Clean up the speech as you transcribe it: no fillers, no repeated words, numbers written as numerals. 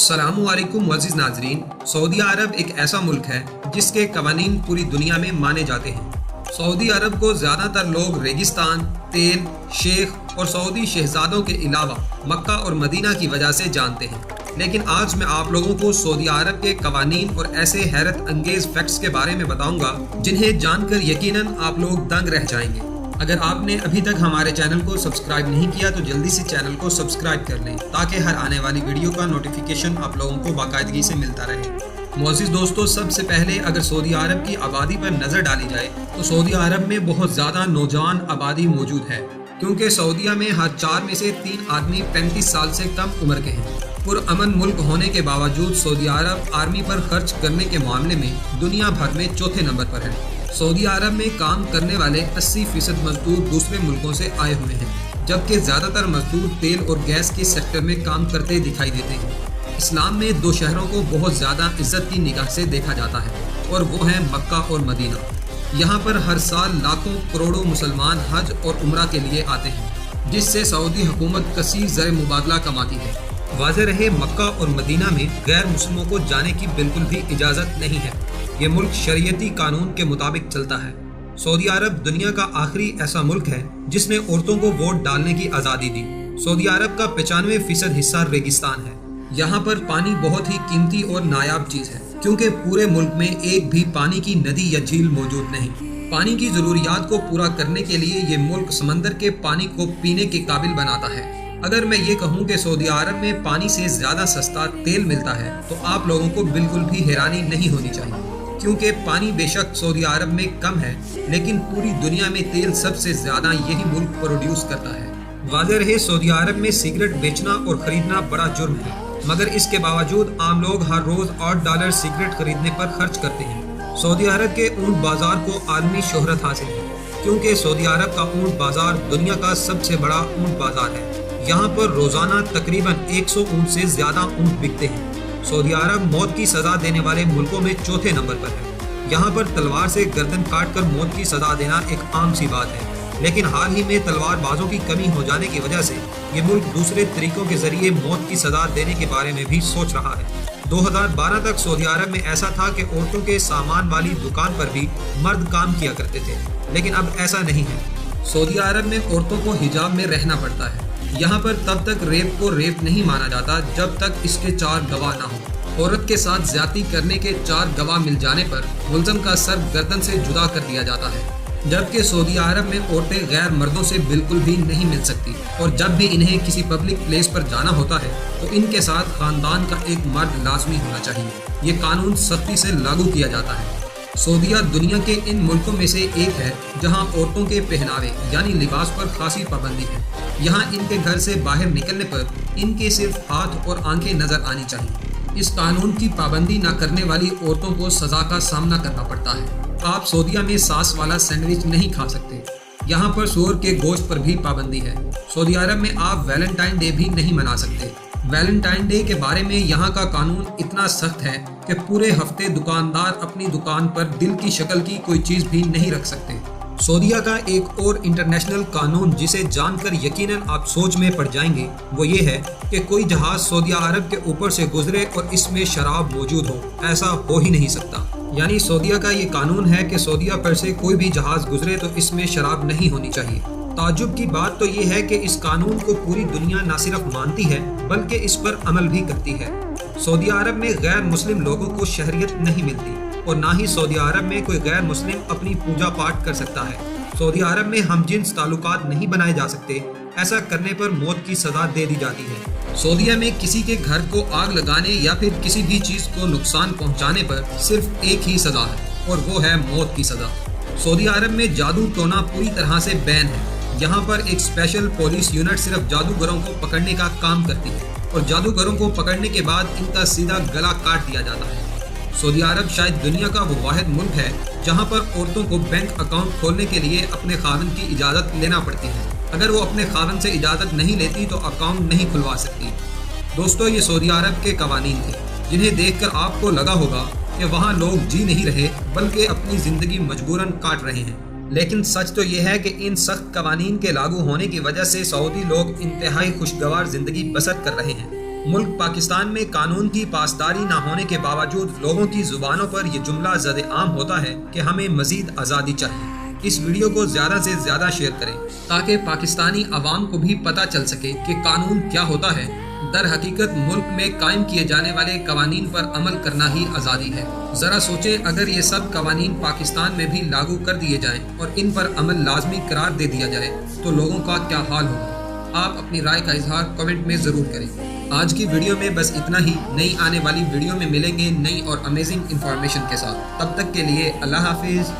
अस्सलामु अलैकुम अज़ीज़ नाज़रीन। सऊदी अरब एक ऐसा मुल्क है जिसके कवानीन पूरी दुनिया में माने जाते हैं। सऊदी अरब को ज़्यादातर लोग रेगिस्तान, तेल, शेख और सऊदी शहजादों के अलावा मक्का और मदीना की वजह से जानते हैं। लेकिन आज मैं आप लोगों को सऊदी अरब के कवानीन और ऐसे हैरत अंगेज़ फैक्ट्स के बारे में बताऊंगा जिन्हें जानकर यकीनन आप लोग दंग रह जाएंगे। अगर आपने अभी तक हमारे चैनल को सब्सक्राइब नहीं किया तो जल्दी से चैनल को सब्सक्राइब कर लें ताकि हर आने वाली वीडियो का नोटिफिकेशन आप लोगों को बाकायदगी से मिलता रहे। मोअज़्ज़िज़ दोस्तों, सबसे पहले अगर सऊदी अरब की आबादी पर नज़र डाली जाए तो सऊदी अरब में बहुत ज़्यादा नौजवान आबादी मौजूद है, क्योंकि सऊदीया में हर 4 में से 3 आदमी 35 साल से कम उम्र के हैं। पुरअमन मुल्क होने के बावजूद सऊदी अरब आर्मी पर खर्च करने के मामले में दुनिया भर में चौथे नंबर पर है। सऊदी अरब में काम करने वाले 80% मजदूर दूसरे मुल्कों से आए हुए हैं, जबकि ज़्यादातर मजदूर तेल और गैस के सेक्टर में काम करते दिखाई देते हैं। इस्लाम में 2 शहरों को बहुत ज़्यादा इज्जत की निगाह से देखा जाता है और वो हैं मक्का और मदीना। यहाँ पर हर साल लाखों करोड़ों मुसलमान हज और उम्रा के लिए आते हैं, जिससे सऊदी हुकूमत कसीर ज़र मुबादला कमाती है। वाज़ेह रहे, मक्का और मदीना में गैर मुस्लिमों को जाने की बिल्कुल भी इजाज़त नहीं है। ये मुल्क शरीयती कानून के मुताबिक चलता है। सऊदी अरब दुनिया का आखिरी ऐसा मुल्क है जिसने औरतों को वोट डालने की आज़ादी दी। सऊदी अरब का 95% हिस्सा रेगिस्तान है। यहाँ पर पानी बहुत ही कीमती और नायाब चीज़ है, क्योंकि पूरे मुल्क में एक भी पानी की नदी या झील मौजूद नहीं। पानी की ज़रूरियात को पूरा करने के लिए ये मुल्क समंदर के पानी को पीने के काबिल बनाता है। अगर मैं ये कहूँ कि सऊदी अरब में पानी से ज़्यादा सस्ता तेल मिलता है तो आप लोगों को बिल्कुल भी हैरानी नहीं होनी चाहिए, क्योंकि पानी बेशक सऊदी अरब में कम है, लेकिन पूरी दुनिया में तेल सबसे ज़्यादा यही मुल्क प्रोड्यूस करता है। वाज़ेह रहे, सऊदी अरब में सिगरेट बेचना और ख़रीदना बड़ा जुर्म है, मगर इसके बावजूद आम लोग हर रोज़ $8 सिगरेट खरीदने पर खर्च करते हैं। सऊदी अरब के ऊँट बाज़ार को आलमी शोहरत हासिल है, क्योंकि सऊदी अरब का ऊँट बाज़ार दुनिया का सबसे बड़ा ऊँट बाज़ार है। यहाँ पर रोज़ाना तकरीबन 100 ऊँट से ज़्यादा ऊँट बिकते हैं। सऊदी अरब मौत की सज़ा देने वाले मुल्कों में चौथे नंबर पर है। यहाँ पर तलवार से गर्दन काट कर मौत की सज़ा देना एक आम सी बात है, लेकिन हाल ही में तलवारबाजों की कमी हो जाने की वजह से ये मुल्क दूसरे तरीक़ों के ज़रिए मौत की सज़ा देने के बारे में भी सोच रहा है। 2012 तक सऊदी अरब में ऐसा था कि औरतों के सामान वाली दुकान पर भी मर्द काम किया करते थे, लेकिन अब ऐसा नहीं है। सऊदी अरब में औरतों को हिजाब में रहना पड़ता है। यहाँ पर तब तक रेप को रेप नहीं माना जाता जब तक इसके 4 गवाह ना हो। औरत के साथ ज्यादती करने के 4 गवाह मिल जाने पर मुलज़म का सर गर्दन से जुदा कर दिया जाता है, जबकि सऊदी अरब में औरतें गैर मर्दों से बिल्कुल भी नहीं मिल सकती, और जब भी इन्हें किसी पब्लिक प्लेस पर जाना होता है तो इनके साथ खानदान का एक मर्द लाजमी होना चाहिए। ये कानून सख्ती से लागू किया जाता है। सऊदीया दुनिया के इन मुल्कों में से एक है जहां औरतों के पहनावे यानी लिबास पर खासी पाबंदी है। यहाँ इनके घर से बाहर निकलने पर इनके सिर्फ हाथ और आंखें नजर आनी चाहिए। इस कानून की पाबंदी न करने वाली औरतों को सज़ा का सामना करना पड़ता है। आप सऊदीया में सास वाला सैंडविच नहीं खा सकते। यहाँ पर सूअर के गोश्त पर भी पाबंदी है। सऊदी अरब में आप वैलेंटाइन डे भी नहीं मना सकते। वैलेंटाइन डे के बारे में यहाँ का कानून इतना सख्त है कि पूरे हफ्ते दुकानदार अपनी दुकान पर दिल की शक्ल की कोई चीज़ भी नहीं रख सकते। सऊदीया का एक और इंटरनेशनल कानून जिसे जानकर यकीनन आप सोच में पड़ जाएंगे वो ये है कि कोई जहाज़ सऊदी अरब के ऊपर से गुजरे और इसमें शराब मौजूद हो, ऐसा हो ही नहीं सकता। यानी सऊदीया का ये कानून है कि सऊदीया पर से कोई भी जहाज़ गुजरे तो इसमें शराब नहीं होनी चाहिए। ताज्जुब की बात तो ये है कि इस कानून को पूरी दुनिया न सिर्फ मानती है बल्कि इस पर अमल भी करती है। सऊदी अरब में गैर मुस्लिम लोगों को शहरियत नहीं मिलती और ना ही सऊदी अरब में कोई गैर मुस्लिम अपनी पूजा पाठ कर सकता है। सऊदी अरब में हम जिन्स ताल्लुकात नहीं बनाए जा सकते, ऐसा करने पर मौत की सज़ा दे दी जाती है। सऊदीया में किसी के घर को आग लगाने या फिर किसी भी चीज़ को नुकसान पहुंचाने पर सिर्फ एक ही सज़ा है और वो है मौत की सज़ा। सऊदी अरब में जादू टोना पूरी तरह से बैन है। यहाँ पर एक स्पेशल पुलिस यूनिट सिर्फ जादूगरों को पकड़ने का काम करती है और जादूगरों को पकड़ने के बाद इनका सीधा गला काट दिया जाता है। सऊदी अरब शायद दुनिया का वो वाहिद मुल्क है जहाँ पर औरतों को बैंक अकाउंट खोलने के लिए अपने खाविंद की इजाज़त लेना पड़ती है। अगर वो अपने खाविंद से इजाज़त नहीं लेती तो अकाउंट नहीं खुलवा सकती। दोस्तों, ये सऊदी अरब के कवानीन थे जिन्हें देखकर आपको लगा होगा कि वहाँ लोग जी नहीं रहे बल्कि अपनी ज़िंदगी मजबूरन काट रहे हैं, लेकिन सच तो ये है कि इन सख्त कवानीन के लागू होने की वजह से सऊदी लोग इंतहाई खुशगवार ज़िंदगी बसर कर रहे हैं। ملک پاکستان میں قانون کی پاسداری نہ ہونے کے باوجود لوگوں کی زبانوں پر یہ جملہ زد عام ہوتا ہے کہ ہمیں مزید آزادی چاہیے۔ اس ویڈیو کو زیادہ سے زیادہ شیئر کریں تاکہ پاکستانی عوام کو بھی پتہ چل سکے کہ قانون کیا ہوتا ہے۔ در حقیقت ملک میں قائم کیے جانے والے قوانین پر عمل کرنا ہی آزادی ہے۔ ذرا سوچیں اگر یہ سب قوانین پاکستان میں بھی لاگو کر دیے جائیں اور ان پر عمل لازمی قرار دے دیا جائے تو لوگوں کا کیا حال ہوگا؟ آپ اپنی رائے کا اظہار کمنٹ میں ضرور کریں۔ آج کی ویڈیو میں بس اتنا ہی۔ نئی آنے والی ویڈیو میں ملیں گے نئی اور امیزنگ انفارمیشن کے ساتھ۔ تب تک کے لیے اللہ حافظ۔